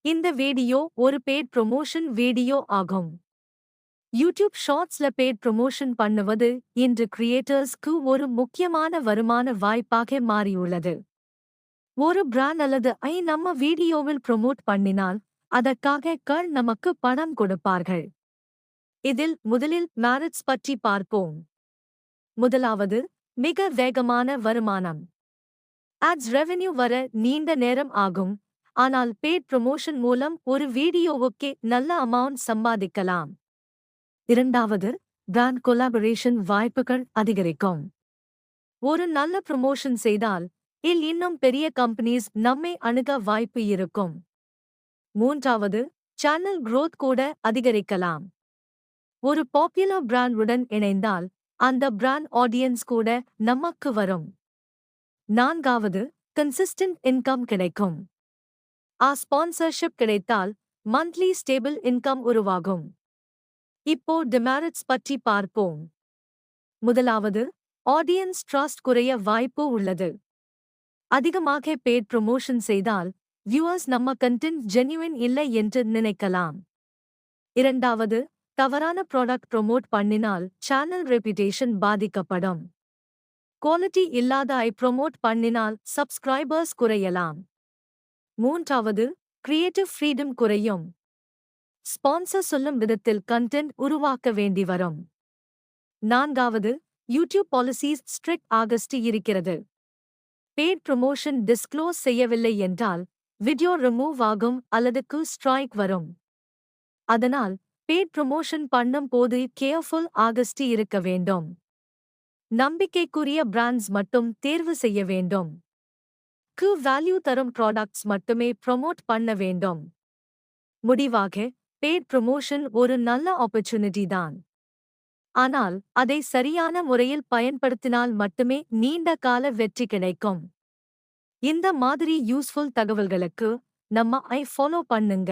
இந்த வீடியோ ஒரு paid promotion video ஆகும். யூடியூப் ஷார்ட்ஸ்ல பெய்ட் ப்ரொமோஷன் பண்ணுவது இன்று கிரியேட்டர்ஸ்க்கு ஒரு முக்கியமான வருமான வாய்ப்பாக மாறியுள்ளது. ஒரு பிராண்ட் அல்லது நம்ம வீடியோவில் ப்ரொமோட் பண்ணினால் அதற்காக நமக்கு பணம் கொடுப்பார்கள். இதில் முதலில் மேரிட்ஸ் பற்றி பார்ப்போம். முதலாவது, மிக வேகமான வருமானம். ஆட்ஸ் ரெவென்யூ வர நீண்ட நேரம் ஆகும். ஆனால் பெய்ட் ப்ரொமோஷன் மூலம் ஒரு வீடியோவுக்கே நல்ல அமௌண்ட் சம்பாதிக்கலாம். இரண்டாவது, பிராண்ட் கொலாபரேஷன் வாய்ப்புகள் அதிகரிக்கும். ஒரு நல்ல ப்ரொமோஷன் செய்தால் இன்னும் பெரிய கம்பெனிஸ் நம்மை அணுக வாய்ப்பு இருக்கும். மூன்றாவது, சேனல் growth கூட அதிகரிக்கலாம். ஒரு பாப்புலர் பிராண்டுடன் இணைந்தால் அந்த பிராண்ட் ஆடியன்ஸ் கூட நமக்கு வரும். நான்காவது, கன்சிஸ்டன்ட் இன்கம் கிடைக்கும். ஸ்பான்சர்ஷிப் கிடைத்தால் மந்த்லி ஸ்டேபிள் இன்கம் உருவாகும். இப்போ டிமெரிட்ஸ் பற்றி பார்ப்போம். முதலாவது, ஆடியன்ஸ் ட்ரஸ்ட் குறைய வாய்ப்பு உள்ளது. அதிகமாக பெய்ட் ப்ரொமோஷன் செய்தால் வியூவர்ஸ் நம்ம கண்டென்ட் ஜென்யூன் இல்லை என்று நினைக்கலாம். இரண்டாவது, தவறான ப்ராடக்ட் ப்ரொமோட் பண்ணினால் சேனல் ரெப்யூட்டேஷன் பாதிக்கப்படும். குவாலிட்டி இல்லாத ப்ரொமோட் பண்ணினால் சப்ஸ்கிரைபர்ஸ் குறையலாம். மூன்றாவது, கிரியேட்டிவ் ஃப்ரீடம் குறையும். ஸ்பான்சர் சொல்லும் விதத்தில் கண்டென்ட் உருவாக்க வேண்டி வரும். நான்காவது, யூடியூப் பாலிசிஸ் ஸ்ட்ரிக்ட் இருக்கிறது. பெய்ட் ப்ரொமோஷன் டிஸ்க்ளோஸ் செய்யவில்லை என்றால் வீடியோ ரிமூவ் ஆகும் அல்லது ஸ்ட்ரைக் வரும். அதனால் பெய்ட் ப்ரொமோஷன் பண்ணும் போது கேர்ஃபுல் இருக்க வேண்டும். நம்பிக்கைக்குரிய பிராண்ட்ஸ் மட்டும் தேர்வு செய்ய வேண்டும். வேல்யூ தரும் ப்ராடக்ட்ஸ் மட்டுமே ப்ரொமோட் பண்ண வேண்டும். முடிவாக, பெய்ட் ப்ரொமோஷன் ஒரு நல்ல ஆப்பர்ச்சுனிட்டி தான். ஆனால் அதை சரியான முறையில் பயன்படுத்தினால் மட்டுமே நீண்ட கால வெற்றி கிடைக்கும். இந்த மாதிரி யூஸ்ஃபுல் தகவல்களுக்கு நம்ம ஃபாலோ பண்ணுங்க.